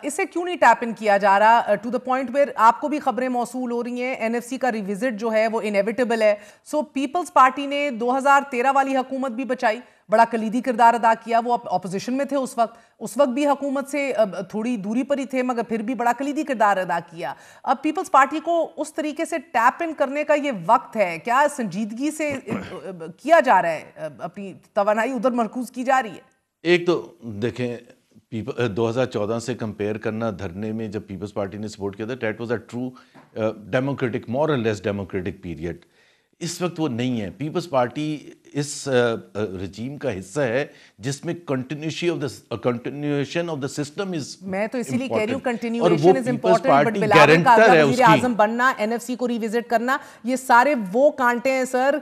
اسے کیوں نہیں ٹیپ ان کیا جا رہا ٹو دا پوائنٹ ویئر آپ کو بھی خبریں موصول ہو رہی ہیں این ایف سی کا ریوزٹ جو ہے وہ انیویٹیبل ہے. سو پیپلز پارٹی نے 2013 والی حکومت بھی بچائی، بڑا کلیدی کردار ادا کیا. وہ اپوزیشن میں تھے اس وقت بھی حکومت سے تھوڑی دوری پر ہی تھے، مگر پھر بھی بڑا کلیدی کردار ادا کیا. اب پیپلز پارٹی کو اس طریقے سے ٹیپ ان کرنے کا یہ وقت ہے، کیا سنجیدگی سے کیا جا رہا ہے، اپنی توانائی ادھر مرکوز کی جا رہی ہے؟ ایک تو دیکھیں 2014 سے کمپیئر کرنا دھرنے میں جب پیپلز پارٹی نے سپورٹ کیا تھا، that was a true democratic, more or less democratic period. اس وقت وہ نہیں ہے. پیپلز پارٹی اس رجیم کا حصہ ہے جس میں continuation of the system is, میں تو اسی لیے کہہ رہی ہوں continuation is important, but Bilawal کا وزیر اعظم بننا، این ایف سی کو ریوزٹ کرنا، یہ سارے وہ کانٹے ہیں سر،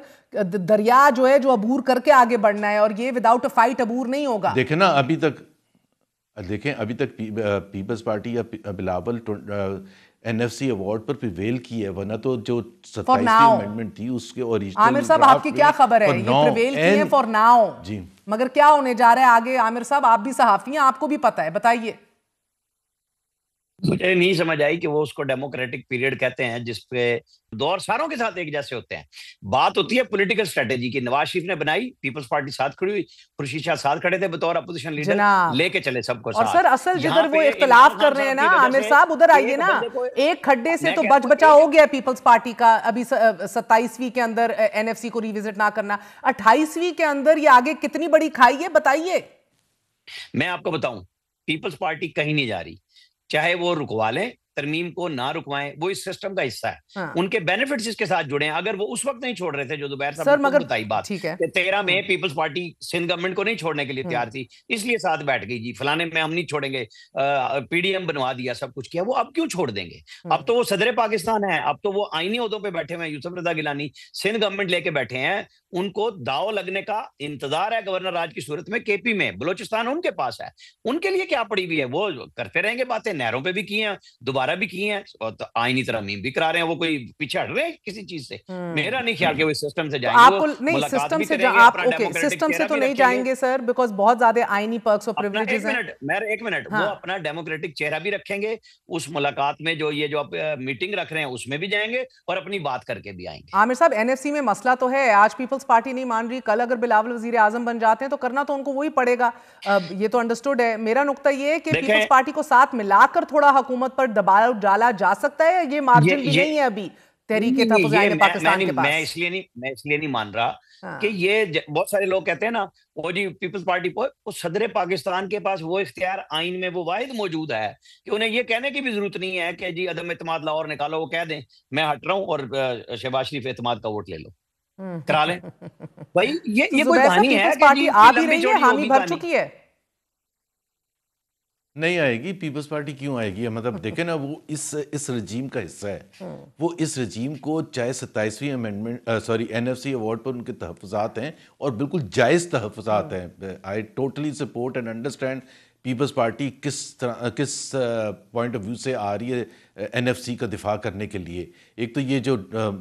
دریا جو ہے جو عبور کر کے آگے بڑھنا ہے، اور یہ وداؤٹ اے فائٹ عبور نہیں ہوگا. دیکھیں نا ابھی تک پیپلز پارٹی یا Bilawal N F C award پر پریویل کی ہے، ورنہ تو جو 27ویں امینڈمنٹ تھی اس کے اوریجنل. عامر صاحب آپ کی کیا خبر ہے؟ یہ پریویل کی ہے فار ناؤ، مگر کیا ہونے جا رہا ہے آگے؟ عامر صاحب آپ بھی صحافی ہیں، آپ کو بھی پتہ ہے، بتائیے. مجھے نہیں سمجھ آئی کہ وہ اس کو ڈیموکریٹک پیریڈ کہتے ہیں جس پہ دور ساروں کے ساتھ ایک جیسے ہوتے ہیں. بات ہوتی ہے پولیٹیکل اسٹریٹجی کی. نواز شریف نے بنائی، پیپلز پارٹی ساتھ کھڑی ہوئی، خورشید شاہ ساتھ کھڑے تھے بطور اپوزیشن لیڈر، لے کے چلے سب کو ساتھ. اور سر اصل جدھر وہ اختلاف کر رہے ہیں نا عامر صاحب، ادھر آئیے نا. ایک کھڈے سے تو بچ بچا ہو گیا پیپلز پارٹی کا، ابھی 27ویں کے اندر این ایف سی کو ریوزٹ نہ کرنا، 28ویں کے اندر یہ آگے کتنی بڑی کھائی ہے بتائیے. میں آپ کو بتاؤں، پیپلز پارٹی کہیں نہیں جا رہی، چاہے وہ رکوا لیں ترمیم کو نہ رکوائیں، وہ اس سسٹم کا حصہ ہے. ان کے بینیفٹس اس کے ساتھ جڑے ہیں. اگر وہ اس وقت نہیں چھوڑ رہے تھے جو زبیر صاحب نے بتائی بات کہ 13 میں پیپلز پارٹی سندھ گورنمنٹ کو نہیں چھوڑنے کے لیے تیار تھی، اس لیے ساتھ بیٹھ گئی، جی فلانے میں ہم نہیں چھوڑیں گے، پی ڈی ایم بنوا دیا، سب کچھ کیا، وہ اب کیوں چھوڑ دیں گے؟ اب تو وہ صدر پاکستان ہے، اب تو وہ آئینی عہدوں پہ بیٹھے ہوئے ہیں. یوسف رضا گیلانی سندھ گورنمنٹ لے کے بیٹھے ہیں، ان کو داؤ لگنے کا انتظار ہے گورنر راج کی صورت میں. کے پی میں بلوچستان ان کے پاس ہے، ان کے لیے کیا پڑی ہوئی ہے؟ وہ کرتے رہیں گے باتیں، نہروں پہ بھی کی ہیں، دوبارہ بھی کی ہیں، اور آئینی ترمیم بھی کرا رہے ہیں. وہ کوئی پیچھے ہٹ رہے ہیں کسی چیز سے؟ میرا نہیں خیال کہ وہ سسٹم سے جائیں گے. نہیں سسٹم سے آپ سسٹم سے تو نہیں جائیں گے سر، بیکاز بہت زیادہ آئینی پرکس اور پریویلیجز ہیں. ایک منٹ وہ اپنا ڈیموکریٹک چہرہ بھی رکھیں گے اس ملاقات میں، جو یہ جو میٹنگ رکھ رہے ہیں اس میں بھی جائیں گے اور اپنی بات کر کے بھی آئیں گے. عامر صاحب این ایف سی میں مسئلہ تو ہے، آج پیپلز پارٹی نہیں مان رہی، کل اگر بلاول وزیر اعظم بن جاتے ہیں تو کرنا تو ان کو وہی پڑے گا. یہ تو انڈرسٹوڈ ہے. میرا نقطہ یہ ہے کہ پیپلز پارٹی کو ساتھ ملا کر تھوڑا حکومت پر دباؤ ڈالا جا سکتا ہے، یہ مارجن بھی نہیں ہے ابھی تحریک تحفظ عین پاکستان کے پاس. میں اس لیے نہیں مان رہا کہ یہ بہت سارے لوگ کہتے ہیں نا وہ جی پیپلز پارٹی کو، صدر پاکستان کے پاس وہ اختیار آئین میں وہ واحد موجود ہے کہ انہیں یہ کہنے کی بھی ضرورت نہیں ہے کہ جی عدم اعتماد لاہور نکالو. وہ کہہ دیں میں ہٹ رہا ہوں اور شہباز شریف اعتماد کا ووٹ لے لو، کرا لیں. بھائی یہ کوئی کہانی ہے کہ جی آ بھی رہی ہے، حامی بھر چکی ہے. نہیں آئے گی. پیپلز پارٹی کیوں آئے گی؟ مطلب دیکھیں نا، وہ اس رجیم کا حصہ ہے. وہ اس رجیم کو چاہے 27ویں امینڈمنٹ NFC ایوارڈ پر ان کے تحفظات ہیں اور بالکل جائز تحفظات ہیں. I totally support and understand Peoples Party کس پوائنٹ آف ویو سے آ رہی ہے NFC کا دفاع کرنے کے لیے. ایک تو یہ جو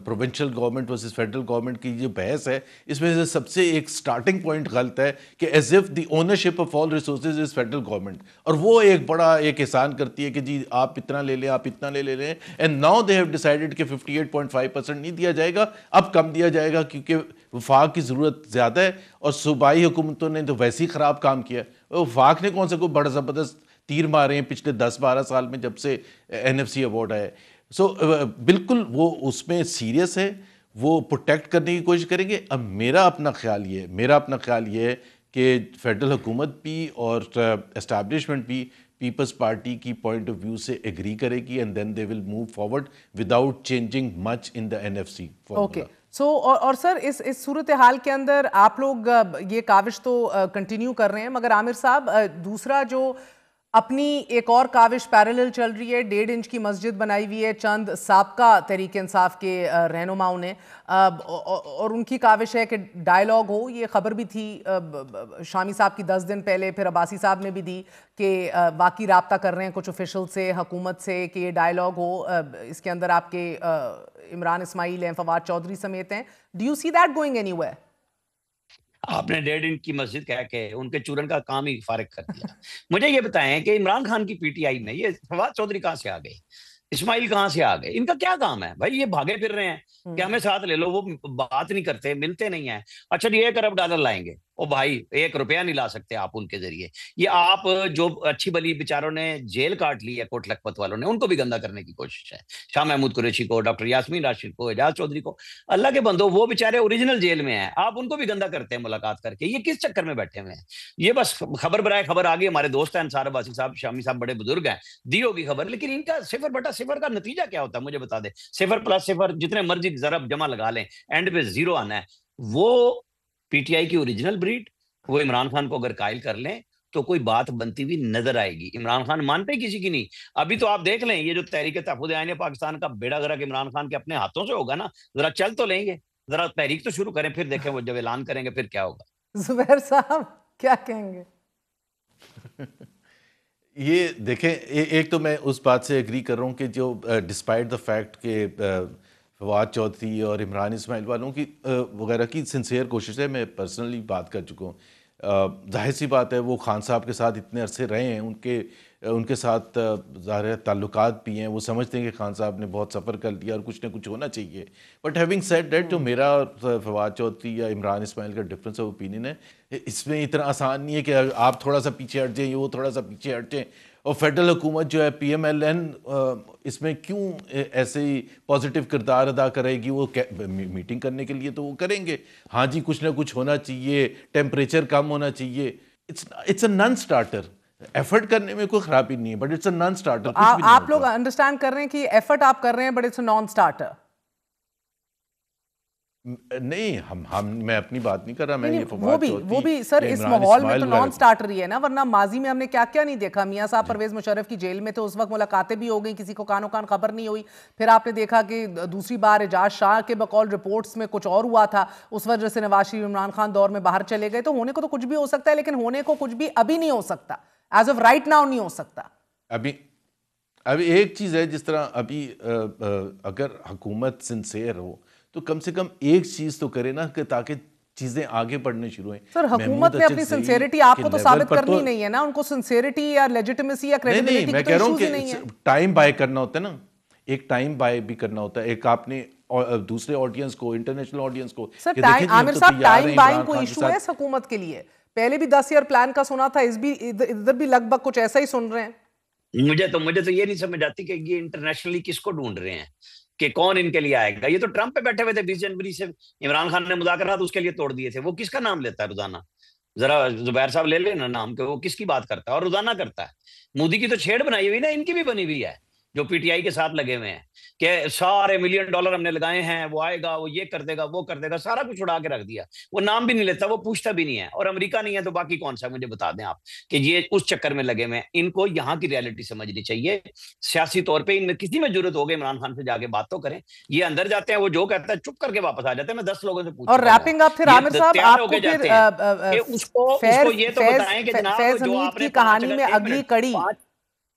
provincial government versus federal government کی جو بحث ہے، اس میں سے سب سے ایک سٹارٹنگ پوائنٹ غلط ہے کہ as if the ownership of all resources is federal government, اور وہ ایک بڑا ایک احسان کرتی ہے کہ جی آپ اتنا لے لیں، آپ اتنا لے لیں. And now they have decided کہ 58.5% نہیں دیا جائے گا، اب کم دیا جائے گا کیونکہ وفاق کی ضرورت زیادہ ہے. اور صوبائی حکومتوں نے تو ویسے ہی خراب کام کیا. وفاق نے کون سے کوئی بڑا زبردست تیر مارے ہیں پچھلے 10-12 سال میں جب سے NFC ایوارڈ آیا ہے. سو بالکل وہ اس میں سیریس ہے، وہ پروٹیکٹ کرنے کی کوشش کریں گے. اب میرا اپنا خیال یہ ہے کہ فیڈرل حکومت بھی اور اسٹیبلشمنٹ بھی پیپلز پارٹی کی پوائنٹ آف ویو سے ایگری کرے گی، and then they will move forward without changing much in the NFC. Okay. اور سر اس صورتحال کے اندر آپ لوگ یہ کاوش تو کنٹینیو کر رہے ہیں، مگر عامر صاحب دوسرا جو اپنی ایک اور کاوش پیرالل چل رہی ہے، 1.5 انچ کی مسجد بنائی ہوئی ہے چند سابقہ تحریک انصاف کے رہنماؤں نے، اور ان کی کاوش ہے کہ ڈائیلاگ ہو. یہ خبر بھی تھی شامی صاحب کی 10 دن پہلے، پھر عباسی صاحب نے بھی دی کہ باقی رابطہ کر رہے ہیں کچھ آفیشل سے، حکومت سے، کہ یہ ڈائیلاگ ہو. اس کے اندر آپ کے عمران اسماعیل ہیں، فواد چودھری سمیت ہیں. Do you see that going any where? آپ نے 1.5 انچ کی مسجد کہہ کے ان کے چورن کا کام ہی فارغ کر دیا. مجھے یہ بتائیں کہ عمران خان کی PTI میں یہ فواد چودھری کہاں سے آ گئے، اسماعیل کہاں سے آ گئے؟ ان کا کیا کام ہے بھائی؟ یہ بھاگے پھر رہے ہیں کہ ہمیں ساتھ لے لو، وہ بات نہیں کرتے، ملتے نہیں ہیں. اچھا جی $1 ارب لائیں گے، او بھائی $1 نہیں لا سکتے آپ ان کے ذریعے. یہ آپ جو اچھی بلی بیچاروں نے جیل کاٹ لی ہے کوٹ لکھپت والوں نے، ان کو بھی گندا کرنے کی کوشش ہے. شاہ محمود قریشی کو، ڈاکٹر یاسمین راشد کو، اعجاز چودھری کو. اللہ کے بندو، وہ بیچارے اوریجنل جیل میں ہیں، آپ ان کو بھی گندا کرتے ہیں ملاقات کر کے. یہ کس چکر میں بیٹھے ہوئے ہیں؟ یہ بس خبر برائے خبر آ گئی. ہمارے دوست ہیں انصار عباسی صاحب، شامی صاحب بڑے بزرگ ہیں، دی ہوگی خبر، لیکن ان کا 0/0 کا نتیجہ کیا ہوتا ہے مجھے بتا دیں. 0+0 جتنے مرضی ضرب جمع لگا لیں، اینڈ پہ 0 آنا ہے. وہ PTI کی اوریجنل بریڈ، وہ عمران خان کو اگر قائل کر لیں تو کوئی بات بنتی ہوئی نظر آئے گی. عمران خان مانتے کسی کی نہیں. ابھی تو آپ دیکھ لیں یہ جو تحریک تحفظ آئین پاکستان کا بیڑا غرق عمران خان کے اپنے ہاتھوں سے ہوگا نا. ذرا چل تو لیں گے، ذرا تحریک تو شروع کریں، پھر دیکھیں وہ جب اعلان کریں گے پھر کیا ہوگا. زبیر صاحب کیا کہیں گے؟ یہ دیکھیں، ایک تو میں اس بات سے ایگری کر رہا ہوں کہ جو ڈسپائٹ دا فیکٹ کہ فواد چودھری اور عمران اسماعیل والوں کی وغیرہ کی سنسیئر کوشش ہے، میں پرسنلی بات کر چکا ہوں. ظاہر سی بات ہے وہ خان صاحب کے ساتھ اتنے عرصے رہے ہیں، ان کے ساتھ ظاہر تعلقات بھی ہیں، وہ سمجھتے ہیں کہ خان صاحب نے بہت سفر کر لیا اور کچھ نہ کچھ ہونا چاہیے. بٹ ہیونگ سیڈ دیٹ، جو میرا اور فواد چودھری یا عمران اسماعیل کا ڈفرینس آف اوپینین ہے، اس میں اتنا آسان نہیں ہے کہ آپ تھوڑا سا پیچھے ہٹ جائیں، وہ تھوڑا سا پیچھے ہٹ جائیں. اور فیڈرل حکومت جو ہے PMLN اس میں کیوں ایسے ہی پازیٹیو کردار ادا کرے گی؟ وہ میٹنگ کرنے کے لیے تو وہ کریں گے. ہاں جی کچھ نہ کچھ ہونا چاہیے، ٹیمپریچر کم ہونا چاہیے. It's a non starter. Effort کرنے میں کوئی خرابی نہیں ہے، but it's a non starter. آپ لوگ انڈرسٹینڈ کر رہے ہیں کہ ایفرٹ آپ کر رہے ہیں but it's a non starter. نہیں، میں اپنی بات نہیں کر رہا. میں وہ بھی سر اس ماحول میں تو نان سٹارٹر ہی ہے نا، ورنہ ماضی میں ہم نے کیا کیا نہیں دیکھا. میاں صاحب پرویز مشرف کی جیل میں تھے، اس وقت ملاقاتیں بھی ہو گئی، کسی کو کانوں کان خبر نہیں ہوئی. پھر آپ نے دیکھا کہ دوسری بار اعجاز شاہ کے بقول رپورٹس میں کچھ اور ہوا تھا، اس وجہ سے نواز شریف عمران خان دور میں باہر چلے گئے. تو ہونے کو تو کچھ بھی ہو سکتا ہے، لیکن ہونے کو کچھ بھی ابھی نہیں ہو سکتا، ایز آف رائٹ ناؤ نہیں ہو سکتا. ابھی ایک چیز ہے، جس طرح ابھی اگر حکومت سنسیئر ہو تو کم سے کم ایک چیز تو کرے نا، کہ تاکہ چیزیں آگے بڑھنے شروع ہیں. سر حکومت نے اپنی سنسیئرٹی آپ کو تو ثابت کرنی نہیں ہے نا، ان کو سنسیئرٹی یا لیجیٹیمیسی یا کریڈیبلٹی کی تو ایشوز ہی نہیں ہے. ٹائم بائی کرنا ہوتا ہے نا، ایک ٹائم بائی بھی کرنا ہوتا ہے. ایک آپ نے دوسرے آڈینس کو، انٹرنیشنل آڈینس کو، سر عامر صاحب ٹائم بائنگ کو ایشو ہے اس حکومت کے لیے. پہلے بھی 10 ایئر پلان کا سنا تھا، ادھر بھی لگ بھگ کچھ ایسا ہی سن رہے ہیں. مجھے تو یہ نہیں سمجھ آتی کہ یہ انٹرنیشنلی کس کو ڈھونڈ رہے ہیں، کہ کون ان کے لیے آئے گا. یہ تو ٹرمپ پہ بیٹھے ہوئے تھے 20 جنوری سے، عمران خان نے مذاکرات اس کے لیے توڑ دیے تھے. وہ کس کا نام لیتا ہے روزانہ؟ ذرا زبیر صاحب لے لینا نام کہ وہ کس کی بات کرتا ہے اور روزانہ کرتا ہے. مودی کی تو چھیڑ بنائی ہوئی نا، ان کی بھی بنی ہوئی ہے. جو پی ٹی آئی کے ساتھ لگے ہوئے ہیں کہ سارے $1,000,000 ہم نے لگائے ہیں, وہ آئے گا, وہ یہ کر دے گا, وہ کر دے گا, سارا کچھ اڑا کے رکھ دیا. وہ نام بھی نہیں لیتا, وہ پوچھتا بھی نہیں ہے. اور امریکہ نہیں ہے تو باقی کون سا ہے؟ مجھے بتا دیں آپ کہ یہ اس چکر میں لگے ہوئے ہیں. ان کو یہاں کی ریالٹی سمجھنی چاہیے. سیاسی طور پہ ان میں کسی میں ضرورت ہوگی عمران خان سے جا کے بات تو کریں. یہ اندر جاتے ہیں, وہ جو کہتا ہے چپ کر کے واپس آ جاتے ہیں. میں 10 لوگوں سے پوچھ اور ریپنگ اپ پھر عامر صاحب آپ کو پھر فیض حمید کی کہانی میں اگلی کڑی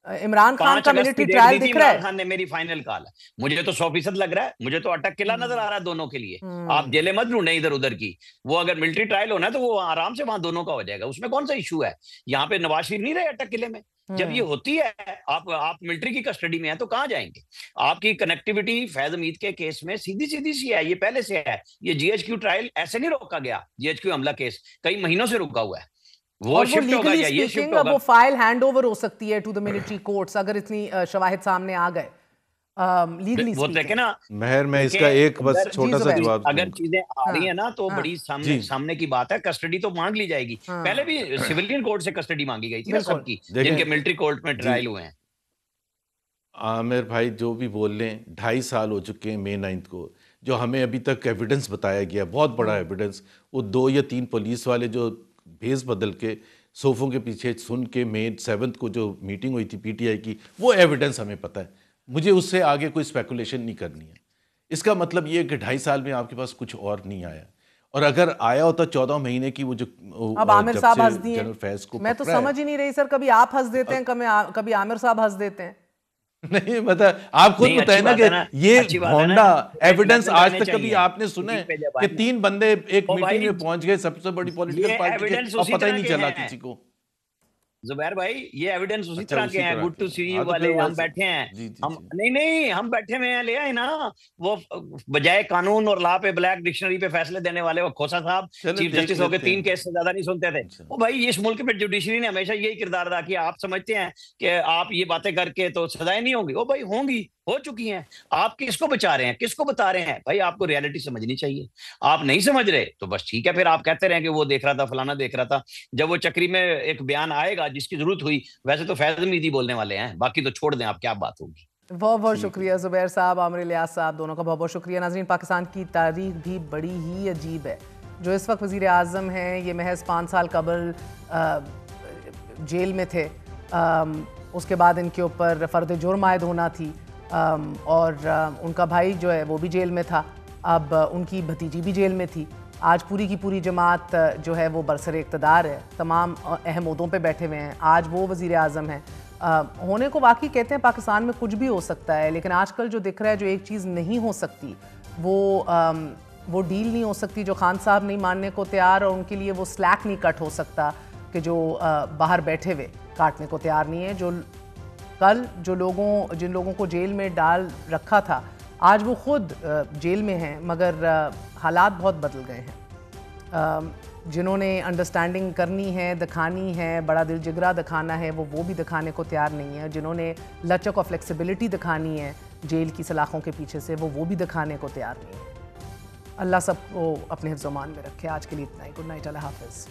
عمران خان کا ملٹری ٹرائل دکھ رہا ہے. عمران خان نے میری فائنل کال ہے, مجھے تو 100% لگ رہا ہے, مجھے تو اٹک قلعہ نظر آ رہا ہے دونوں کے لیے. آپ جیلیں مت ڈھونڈیں ادھر ادھر کی. وہ اگر ملٹری ٹرائل ہونا ہے تو وہ آرام سے وہاں دونوں کا ہو جائے گا, اس میں کون سا ایشو ہے؟ یہاں پہ نواز شریف نہیں رہے اٹک قلعے میں. جب یہ ہوتی ہے آپ ملٹری کی کسٹڈی میں ہیں تو کہاں جائیں گے؟ آپ کی کنیکٹیوٹی فیض حمید کے کیس میں سیدھی سی ہے, یہ پہلے سے ہے. یہ جی ایچ کیو ٹرائل ایسے نہیں روکا گیا, جی ایچ کیو حملہ کیس کئی مہینوں سے رکا ہوا ہے. وہ شفٹ ہوگا یا یہ شفٹ ہوگا. وہ فائل ہینڈ اوور ہو سکتی ہے ٹو دی ملٹری کورٹس اگر اتنی شواہد سامنے آ گئے. وہ دیکھیں نا مہر, میں اس کا ایک بس چھوٹا سا جواب, اگر چیزیں آ رہی ہیں نا تو بڑی سامنے کی بات ہے. کسٹڈی تو مانگ لی جائے گی. پہلے بھی سویلین کورٹ سے کسٹڈی مانگی گئی تھی سب کی جن کے ملٹری کورٹ میں ٹرائل ہوئے ہیں. عامر بھائی جو بھی بول لیں, 2.5 سال ہو چکے ہیں May 9 کو. جو ہمیں ابھی تک ایویڈنس بتایا گیا, بہت بڑا ایویڈنس, وہ 2 یا 3 پولیس والے جو بھیس بدل کے صوفوں کے پیچھے سن کے May 7 کو جو میٹنگ ہوئی تھی پی ٹی آئی کی, وہ ایویڈنس ہمیں پتہ ہے. مجھے اس سے آگے کوئی اسپیکولیشن نہیں کرنی ہے. اس کا مطلب یہ کہ 2.5 سال میں آپ کے پاس کچھ اور نہیں آیا. اور اگر آیا ہوتا 14 مہینے کی وہ جو اب عامر صاحب ہنس دیے, میں تو سمجھ ہی نہیں رہی سر, کبھی آپ ہنس دیتے ہیں کبھی عامر صاحب ہنس دیتے ہیں. نہیں مطلب آپ خود بتائیں نا کہ یہ بھونڈا ایویڈنس آج تک کبھی آپ نے سنا ہے کہ 3 بندے ایک میٹنگ میں پہنچ گئے سب سے بڑی پولیٹیکل پارٹی کے اور پتہ ہی نہیں چلا کسی کو. زبیر بھائی یہ ایویڈنس اسی طرح کے ہیں, گڈ ٹو سی یو والے. ہم بیٹھے ہیں, ہم نہیں ہم بیٹھے ہوئے ہیں, لے آئے نا. وہ بجائے قانون اور لا پہ بلیک ڈکشنری پہ فیصلے دینے والے وہ کھوسا صاحب چیف جسٹس ہو کے 3 کیس سے زیادہ نہیں سنتے تھے. وہ بھائی اس ملک میں جوڈیشری نے ہمیشہ یہی کردار ادا کیا. آپ سمجھتے ہیں کہ آپ یہ باتیں کر کے تو سزائیں نہیں ہوں گی؟ وہ بھائی ہوں گی, ہو چکی ہیں. آپ کس کو بچا رہے ہیں, کس کو بتا رہے ہیں؟ بھائی آپ کو ریالٹی سمجھنی چاہیے. آپ نہیں سمجھ رہے تو بس ٹھیک ہے, پھر آپ کہتے رہیں کہ وہ دیکھ رہا تھا, فلانا دیکھ رہا تھا. جب وہ چکری میں ایک بیان آئے گا جس کی ضرورت ہوئی, ویسے تو فیض حمید ہی بولنے والے ہیں, باقی تو چھوڑ دیں آپ, کیا بات ہوگی. بہت شکریہ زبیر صاحب, عامر الیاس صاحب, دونوں کا بہت شکریہ. ناظرین, پاکستان کی تاریخ بھی بڑی ہی عجیب ہے. جو اس وقت وزیر اعظم ہیں یہ محض 5 سال قبل جیل میں تھے. اس کے بعد ان کے اوپر فرد جرم عائد ہونا تھی, اور ان کا بھائی جو ہے وہ بھی جیل میں تھا. اب ان کی بھتیجی بھی جیل میں تھی. آج پوری کی پوری جماعت جو ہے وہ برسر اقتدار ہے, تمام اہم عہدوں پہ بیٹھے ہوئے ہیں. آج وہ وزیر اعظم ہیں. ہونے کو واقعی کہتے ہیں پاکستان میں کچھ بھی ہو سکتا ہے, لیکن آج کل جو دکھ رہا ہے, جو ایک چیز نہیں ہو سکتی وہ ڈیل نہیں ہو سکتی جو خان صاحب نہیں ماننے کو تیار, اور ان کے لیے وہ سلیک نہیں کٹ ہو سکتا کہ جو باہر بیٹھے ہوئے کاٹنے کو تیار نہیں ہے. جو کل جن لوگوں کو جیل میں ڈال رکھا تھا, آج وہ خود جیل میں ہیں, مگر حالات بہت بدل گئے ہیں. جنہوں نے انڈرسٹینڈنگ کرنی ہے, دکھانی ہے, بڑا دل جگرا دکھانا ہے, وہ بھی دکھانے کو تیار نہیں ہے. جنہوں نے لچک اور فلیکسیبلٹی دکھانی ہے جیل کی سلاخوں کے پیچھے سے, وہ بھی دکھانے کو تیار نہیں ہے. اللہ سب کو اپنے حفظ و امان میں رکھے. آج کے لیے اتنا ہی. گڈ نائٹ, اللہ حافظ.